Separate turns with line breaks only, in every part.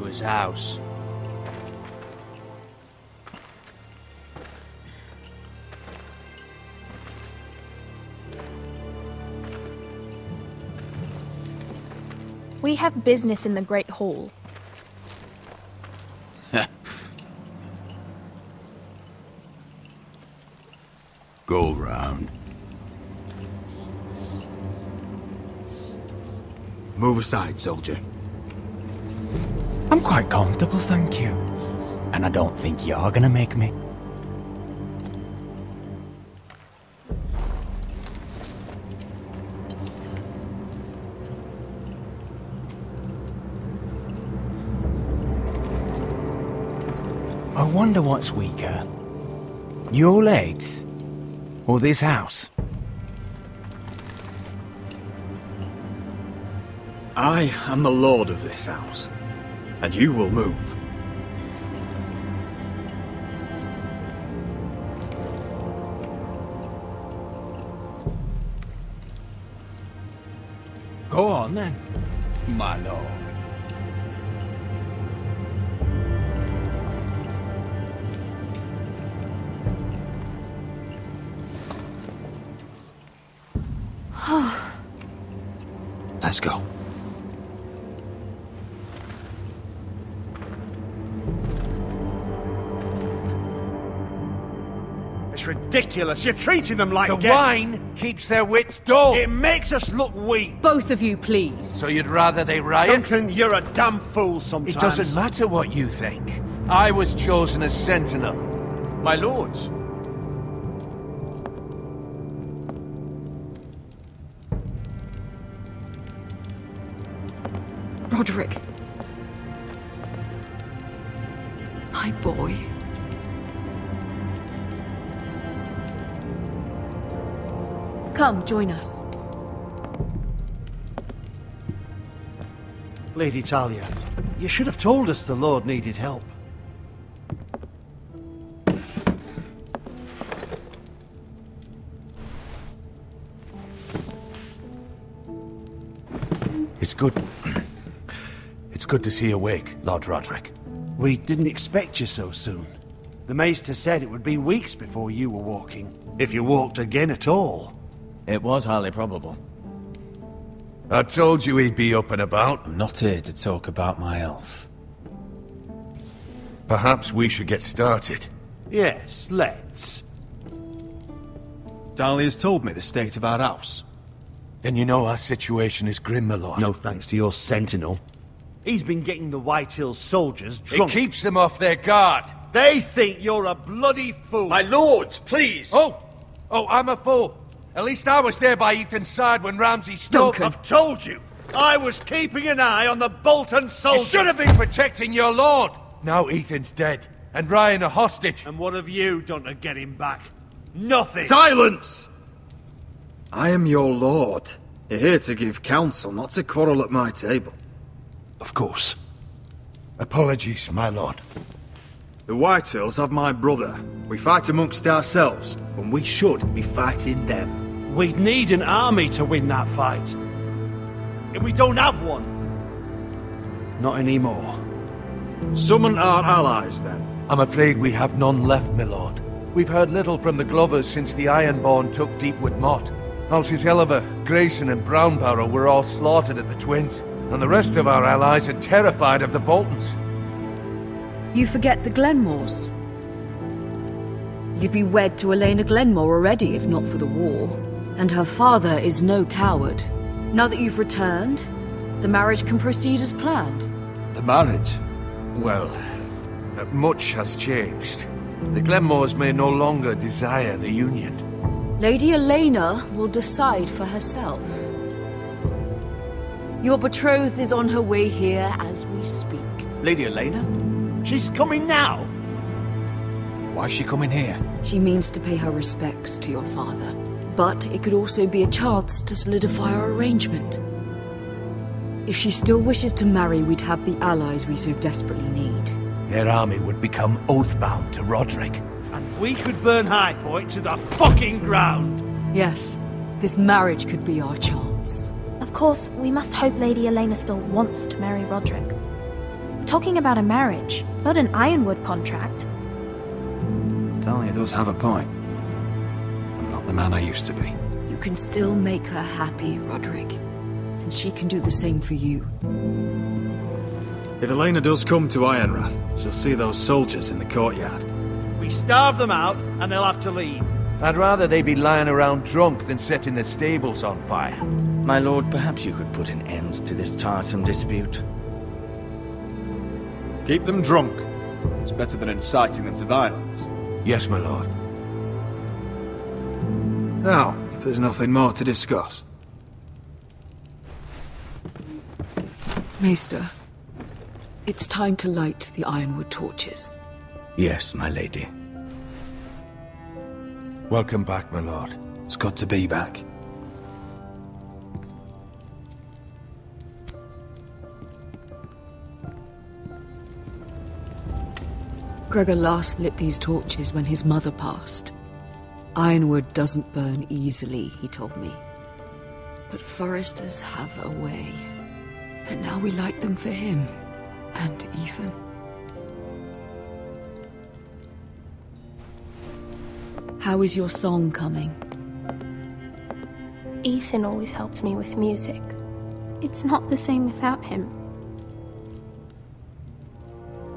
his house.
We have business in the Great Hall.
Go round.
Move aside, soldier.
I'm quite comfortable, thank you. And I don't think you're gonna make me. I wonder what's weaker. Your legs? Or this house?
I am the lord of this house, and you will move.
Go on then, my lord.
Let's go.
It's ridiculous. You're treating them like
The
guests.
wine keeps their wits dull.
It makes us look weak.
Both of you, please.
So you'd rather they riot?
Duncan, you're a damn fool sometimes.
It doesn't matter what you think. I was chosen as sentinel.
My lords.
Roderick. My boy. Come, join us.
Lady Talia, you should have told us the Lord needed help.
It's good. It's good to see you awake, Lord Roderick.
We didn't expect you so soon. The Maester said it would be weeks before you were walking, if you walked again at all.
It was highly probable.
I told you he'd be up and about.
I'm not here to talk about my elf.
Perhaps we should get started.
Yes, let's.
Dahlia's told me the state of our house.
Then you know our situation is grim, my lord.
No thanks to your sentinel. He's been getting the White Hills soldiers
It
drunk.
keeps them off their guard.
They think you're a bloody fool.
My lords, please!
Oh, I'm a fool. At least I was there by Ethan's side when Ramsay stole...
Duncan.
I've told you. I was keeping an eye on the Bolton
You
soldiers.
should have been protecting your lord. Now Ethan's dead, and Ryan a hostage.
And what have you done to get him back? Nothing.
Silence! I am your lord. You're here to give counsel, not to quarrel at my table.
Of course. Apologies, my lord.
The Whitehills have my brother. We fight amongst ourselves, when we should be fighting them.
We'd need an army to win that fight. And we don't have one. Not anymore.
Summon our allies, then.
I'm afraid we have none left, my lord. We've heard little from the Glovers since the Ironborn took Deepwood Motte. Halsey's Helliver, Grayson and Brownbarrow were all slaughtered at the Twins, and the rest of our allies are terrified of the Boltons.
You forget the Glenmores. You'd be wed to Elena Glenmore already if not for the war. And her father is no coward. Now that you've returned, the marriage can proceed as planned.
The marriage? Well, much has changed. The Glenmores may no longer desire the union.
Lady Elena will decide for herself. Your betrothed is on her way here as we speak.
Lady Elena?
She's coming now.
Why's she coming here?
She means to pay her respects to your father. But it could also be a chance to solidify our arrangement. If she still wishes to marry, we'd have the allies we so desperately need.
Their army would become oath-bound to Roderick.
And we could burn High Point to the fucking ground.
Yes, this marriage could be our chance.
Of course, we must hope Lady Elena still wants to marry Roderick. talking about a marriage, not an Ironwood contract.
Talia does have a point. I'm not the man I used to be.
You can still make her happy, Roderick. And she can do the same for you.
If Elena does come to Ironrath, she'll see those soldiers in the courtyard.
We starve them out, and they'll have to leave.
I'd rather they be lying around drunk than setting the stables on fire.
My lord, perhaps you could put an end to this tiresome dispute.
Keep them drunk. It's better than inciting them to violence.
Yes, my lord.
Now, if there's nothing more to discuss.
Maester, it's time to light the Ironwood torches.
Yes, my lady.
Welcome back, my lord.
It's good to be back.
Gregor last lit these torches when his mother passed. Ironwood doesn't burn easily, he told me. But foresters have a way. And now we light them for him. And Ethan. How is your song coming?
Ethan always helped me with music.
It's not the same without him.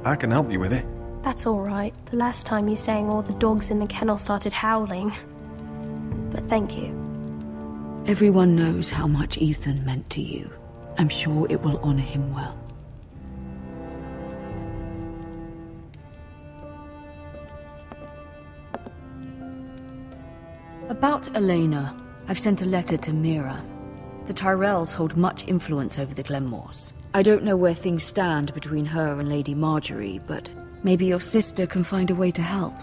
I can help you with it.
That's alright. The last time you sang, all the dogs in the kennel started howling. But thank you.
Everyone knows how much Ethan meant to you. I'm sure it will honor him well. About Elena, I've sent a letter to Mira. The Tyrells hold much influence over the Glenmores. I don't know where things stand between her and Lady Marjorie, but maybe your sister can find a way to help.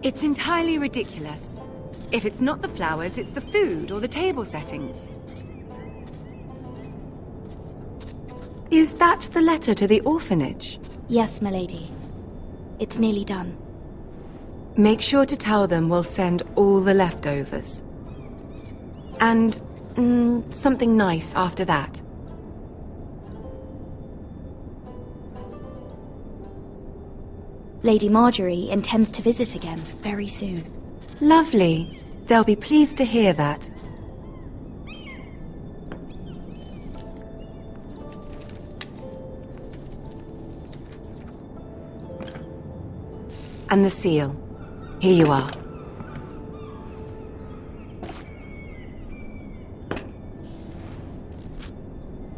It's entirely ridiculous. If it's not the flowers, it's the food or the table settings. Is that the letter to the orphanage?
Yes, my lady. It's nearly done.
Make sure to tell them we'll send all the leftovers. And something nice after that.
Lady Marjorie intends to visit again very soon.
Lovely. They'll be pleased to hear that. And the seal. Here you are.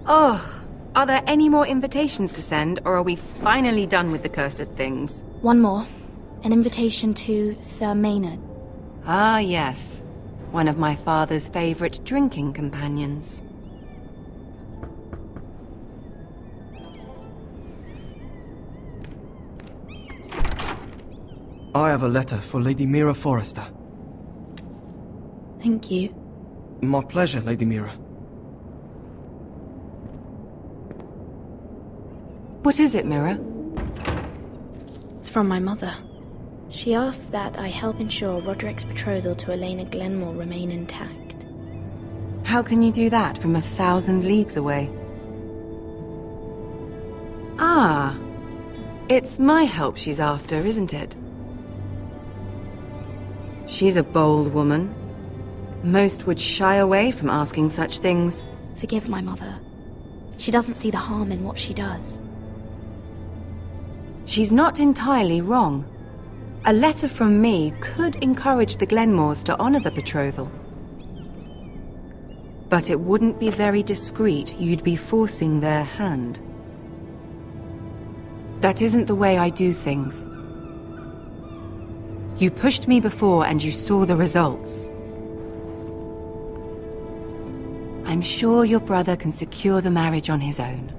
Oh, are there any more invitations to send, or are we finally done with the cursed things?
One more. An invitation to Sir Maynard.
Ah, yes. One of my father's favorite drinking companions.
I have a letter for Lady Mira Forrester.
Thank you.
My pleasure, Lady Mira.
What is it, Mira?
It's from my mother. She asks that I help ensure Roderick's betrothal to Elena Glenmore remain intact.
How can you do that from 1,000 leagues away? Ah, it's my help she's after, isn't it? She's a bold woman. Most would shy away from asking such things.
Forgive my mother. She doesn't see the harm in what she does.
She's not entirely wrong. A letter from me could encourage the Glenmores to honor the betrothal. But it wouldn't be very discreet. You'd be forcing their hand. That isn't the way I do things. You pushed me before and you saw the results. I'm sure your brother can secure the marriage on his own.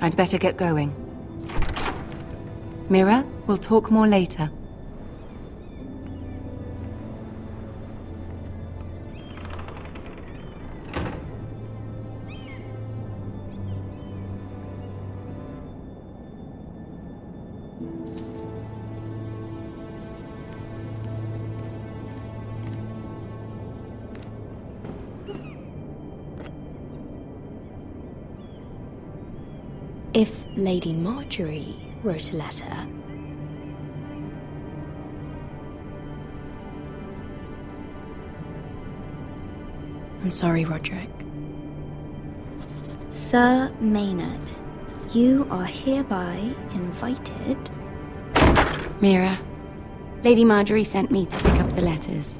I'd better get going. Mira, we'll talk more later.
If Lady Marjorie wrote a letter... I'm sorry, Roderick. Sir Maynard, you are hereby invited...
Mira, Lady Marjorie sent me to pick up the letters.